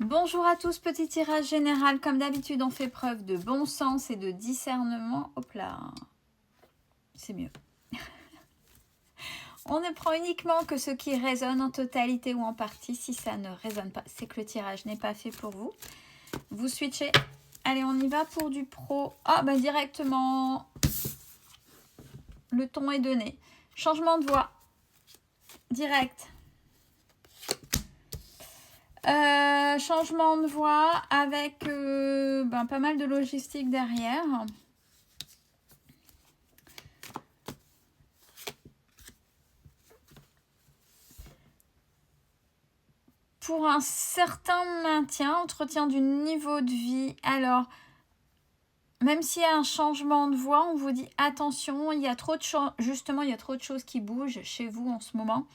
Bonjour à tous, petit tirage général. Comme d'habitude, on fait preuve de bon sens et de discernement. Hop là, c'est mieux. On ne prend uniquement que ce qui résonne en totalité ou en partie. Si ça ne résonne pas, c'est que le tirage n'est pas fait pour vous. Vous switchez. Allez, on y va pour du pro. Ah, bah directement, le ton est donné. Changement de voix. Direct. Changement de voix avec pas mal de logistique derrière. Pour un certain maintien, entretien du niveau de vie. Alors, même s'il y a un changement de voix, on vous dit attention, il y a trop de justement, il y a trop de choses qui bougent chez vous en ce moment.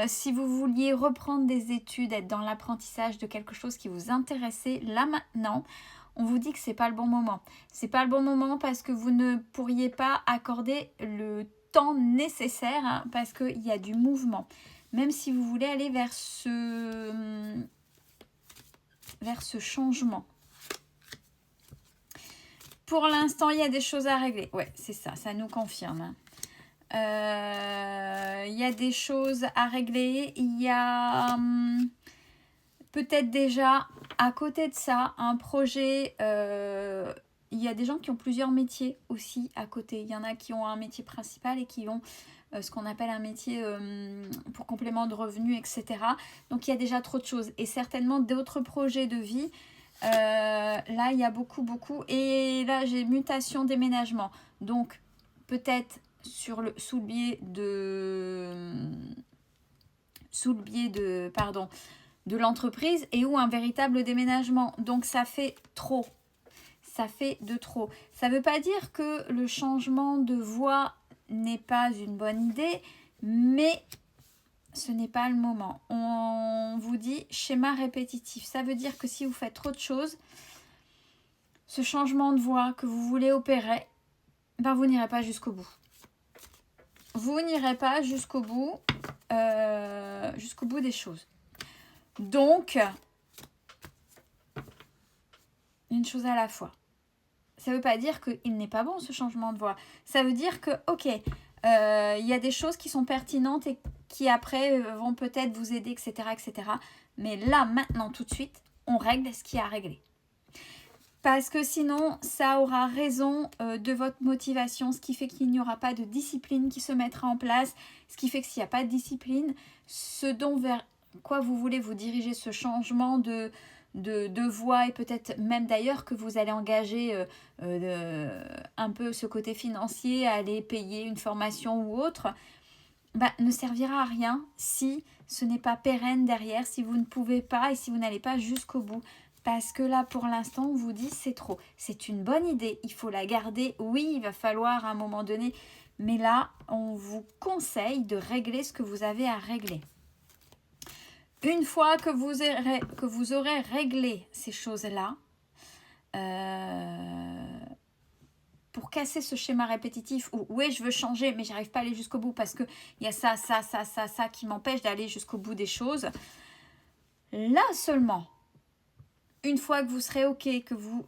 Si vous vouliez reprendre des études, être dans l'apprentissage de quelque chose qui vous intéressait, là maintenant, on vous dit que c'est pas le bon moment. C'est pas le bon moment parce que vous ne pourriez pas accorder le temps nécessaire parce qu'il y a du mouvement. Même si vous voulez aller vers ce changement. Pour l'instant, il y a des choses à régler. Ouais, c'est ça, ça nous confirme. Il y a des choses à régler. Il y a peut-être déjà, à côté de ça, un projet. Il y a des gens qui ont plusieurs métiers aussi à côté. Il y en a qui ont un métier principal et qui ont ce qu'on appelle un métier pour complément de revenus, etc. Donc, il y a déjà trop de choses. Et certainement d'autres projets de vie. Là, il y a beaucoup. Et là, j'ai mutation, déménagement. Donc, peut-être sous le biais de l'entreprise et ou un véritable déménagement. Donc, ça fait trop. Ça fait de trop. Ça ne veut pas dire que le changement de voie n'est pas une bonne idée, mais ce n'est pas le moment. On vous dit schéma répétitif. Ça veut dire que si vous faites trop de choses, ce changement de voie que vous voulez opérer, vous n'irez pas jusqu'au bout. Vous n'irez pas jusqu'au bout des choses. Donc, une chose à la fois. Ça ne veut pas dire qu'il n'est pas bon ce changement de voie. Ça veut dire que, ok, il y a des choses qui sont pertinentes et qui après vont peut-être vous aider, etc., etc. Mais là, maintenant, tout de suite, on règle ce qui a à régler. Parce que sinon, ça aura raison de votre motivation, ce qui fait qu'il n'y aura pas de discipline qui se mettra en place, ce qui fait que s'il n'y a pas de discipline, ce dont vers quoi vous voulez vous diriger, ce changement de voie et peut-être même d'ailleurs que vous allez engager un peu ce côté financier, aller payer une formation ou autre, ne servira à rien si ce n'est pas pérenne derrière, si vous ne pouvez pas et si vous n'allez pas jusqu'au bout. Parce que là, pour l'instant, on vous dit c'est trop. C'est une bonne idée, il faut la garder. Oui, il va falloir à un moment donné. Mais là, on vous conseille de régler ce que vous avez à régler. Une fois que vous aurez réglé ces choses-là, pour casser ce schéma répétitif où oui, je veux changer, mais j'arrive pas à aller jusqu'au bout parce qu'il y a ça qui m'empêche d'aller jusqu'au bout des choses. Là seulement, une fois que vous serez OK, que vous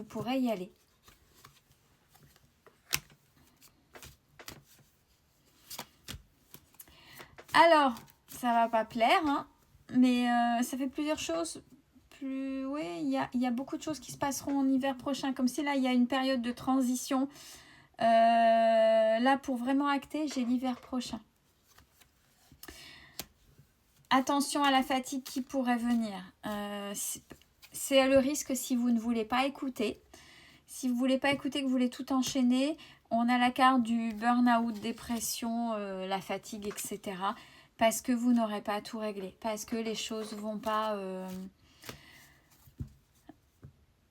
pourrez y aller. Alors, ça va pas plaire, mais ça fait plusieurs choses. Oui, il y a beaucoup de choses qui se passeront en hiver prochain, comme si là, il y a une période de transition. Là, pour vraiment acter, j'ai l'hiver prochain. Attention à la fatigue qui pourrait venir. C'est le risque si vous ne voulez pas écouter. Si vous ne voulez pas écouter, que vous voulez tout enchaîner, on a la carte du burn-out, dépression, la fatigue, etc. Parce que vous n'aurez pas tout réglé. Parce que les choses ne vont pas...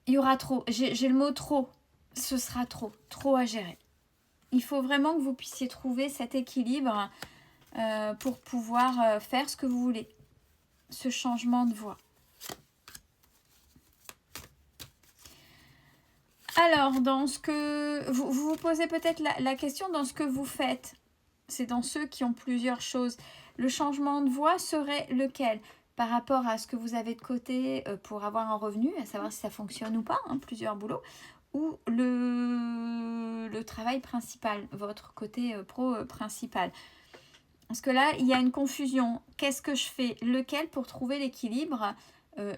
Il y aura trop. J'ai le mot trop. Ce sera trop. Trop à gérer. Il faut vraiment que vous puissiez trouver cet équilibre pour pouvoir faire ce que vous voulez. Ce changement de voie. Alors, dans ce que... Vous vous posez peut-être la question dans ce que vous faites. C'est dans ceux qui ont plusieurs choses. Le changement de voie serait lequel? par rapport à ce que vous avez de côté pour avoir un revenu, à savoir si ça fonctionne ou pas, hein, plusieurs boulots, ou le travail principal, votre côté pro principal. Parce que là, il y a une confusion. Qu'est-ce que je fais? Lequel pour trouver l'équilibre?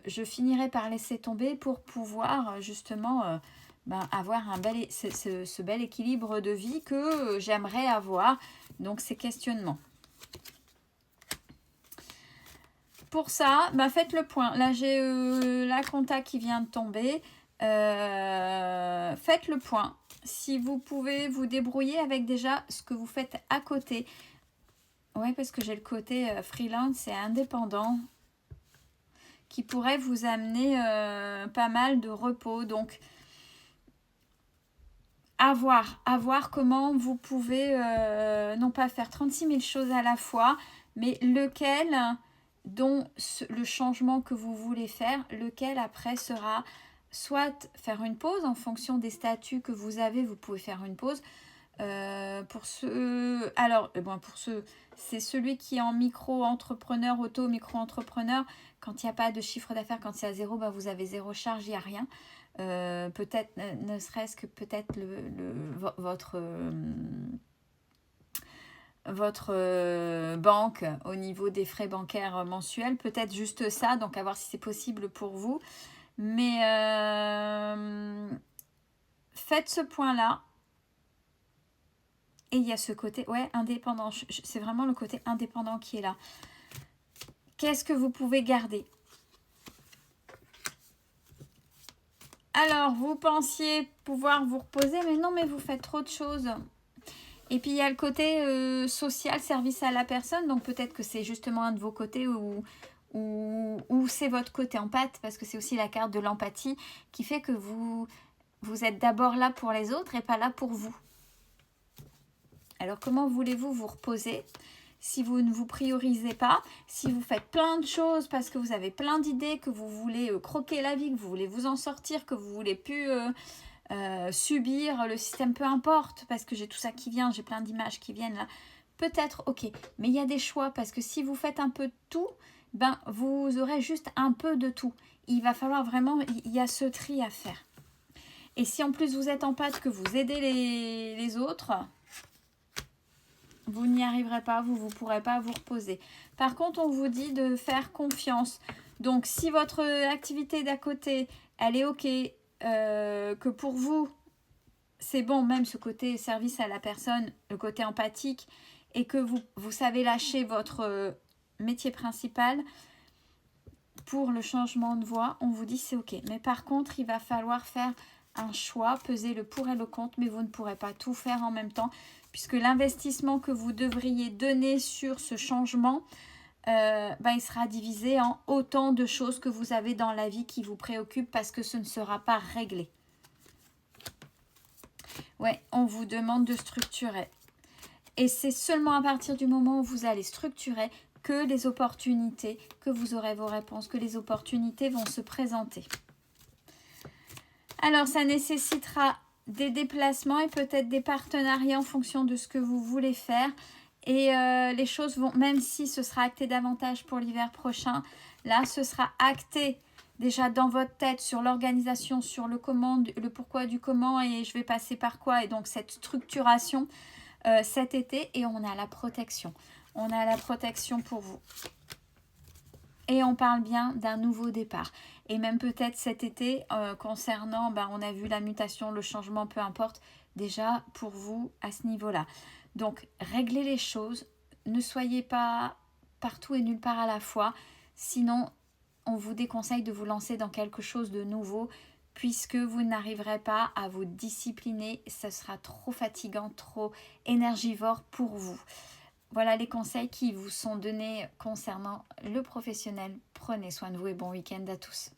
Je finirai par laisser tomber pour pouvoir justement avoir ce bel équilibre de vie que j'aimerais avoir. Donc, ces questionnements. Pour ça, faites le point. Là, j'ai la compta qui vient de tomber. Faites le point. Si vous pouvez vous débrouiller avec déjà ce que vous faites à côté. Oui, parce que j'ai le côté freelance et indépendant qui pourrait vous amener pas mal de repos. Donc, à voir comment vous pouvez non pas faire 36 000 choses à la fois, mais lequel dont le changement que vous voulez faire, lequel après sera soit faire une pause en fonction des statuts que vous avez, vous pouvez faire une pause. Pour ceux, c'est celui qui est en micro-entrepreneur, auto-micro-entrepreneur. Quand il n'y a pas de chiffre d'affaires, quand c'est à zéro, vous avez zéro charge, il n'y a rien. Peut-être, ne serait-ce que peut-être votre banque au niveau des frais bancaires mensuels, peut-être juste ça, donc à voir si c'est possible pour vous. Mais faites ce point-là. Et il y a ce côté, indépendant. C'est vraiment le côté indépendant qui est là. Qu'est-ce que vous pouvez garder? Alors, vous pensiez pouvoir vous reposer, mais non, mais vous faites trop de choses. Et puis, il y a le côté social, service à la personne. Donc, peut-être que c'est justement un de vos côtés ou c'est votre côté empathe, parce que c'est aussi la carte de l'empathie qui fait que vous êtes d'abord là pour les autres et pas là pour vous. Alors, comment voulez-vous vous reposer si vous ne vous priorisez pas, si vous faites plein de choses parce que vous avez plein d'idées, que vous voulez croquer la vie, que vous voulez vous en sortir, que vous voulez plus subir le système, peu importe, parce que j'ai tout ça qui vient, j'ai plein d'images qui viennent là. Peut-être, ok, mais il y a des choix parce que si vous faites un peu de tout, vous aurez juste un peu de tout. Il va falloir vraiment, il y a ce tri à faire. Et si en plus vous êtes empathe, que vous aidez les autres, vous n'y arriverez pas, vous ne pourrez pas vous reposer. Par contre, on vous dit de faire confiance. Donc, si votre activité d'à côté, elle est OK, que pour vous, c'est bon, même ce côté service à la personne, le côté empathique, et que vous savez lâcher votre métier principal, pour le changement de voie, on vous dit c'est OK. Mais par contre, il va falloir faire un choix, peser le pour et le contre, mais vous ne pourrez pas tout faire en même temps, puisque l'investissement que vous devriez donner sur ce changement, il sera divisé en autant de choses que vous avez dans la vie qui vous préoccupent, parce que ce ne sera pas réglé. Ouais, on vous demande de structurer. Et c'est seulement à partir du moment où vous allez structurer que les opportunités, que vous aurez vos réponses, que les opportunités vont se présenter. Alors, ça nécessitera des déplacements et peut-être des partenariats en fonction de ce que vous voulez faire. Et les choses vont, même si ce sera acté davantage pour l'hiver prochain, là, ce sera acté déjà dans votre tête sur l'organisation, sur le comment, le pourquoi du comment et je vais passer par quoi. Et donc, cette structuration cet été, et on a la protection. On a la protection pour vous. Et on parle bien d'un nouveau départ. Et même peut-être cet été, concernant, on a vu la mutation, le changement, peu importe, déjà pour vous à ce niveau-là. Donc, réglez les choses. Ne soyez pas partout et nulle part à la fois. Sinon, on vous déconseille de vous lancer dans quelque chose de nouveau, puisque vous n'arriverez pas à vous discipliner. Ce sera trop fatigant, trop énergivore pour vous. Voilà les conseils qui vous sont donnés concernant le professionnel. Prenez soin de vous et bon week-end à tous.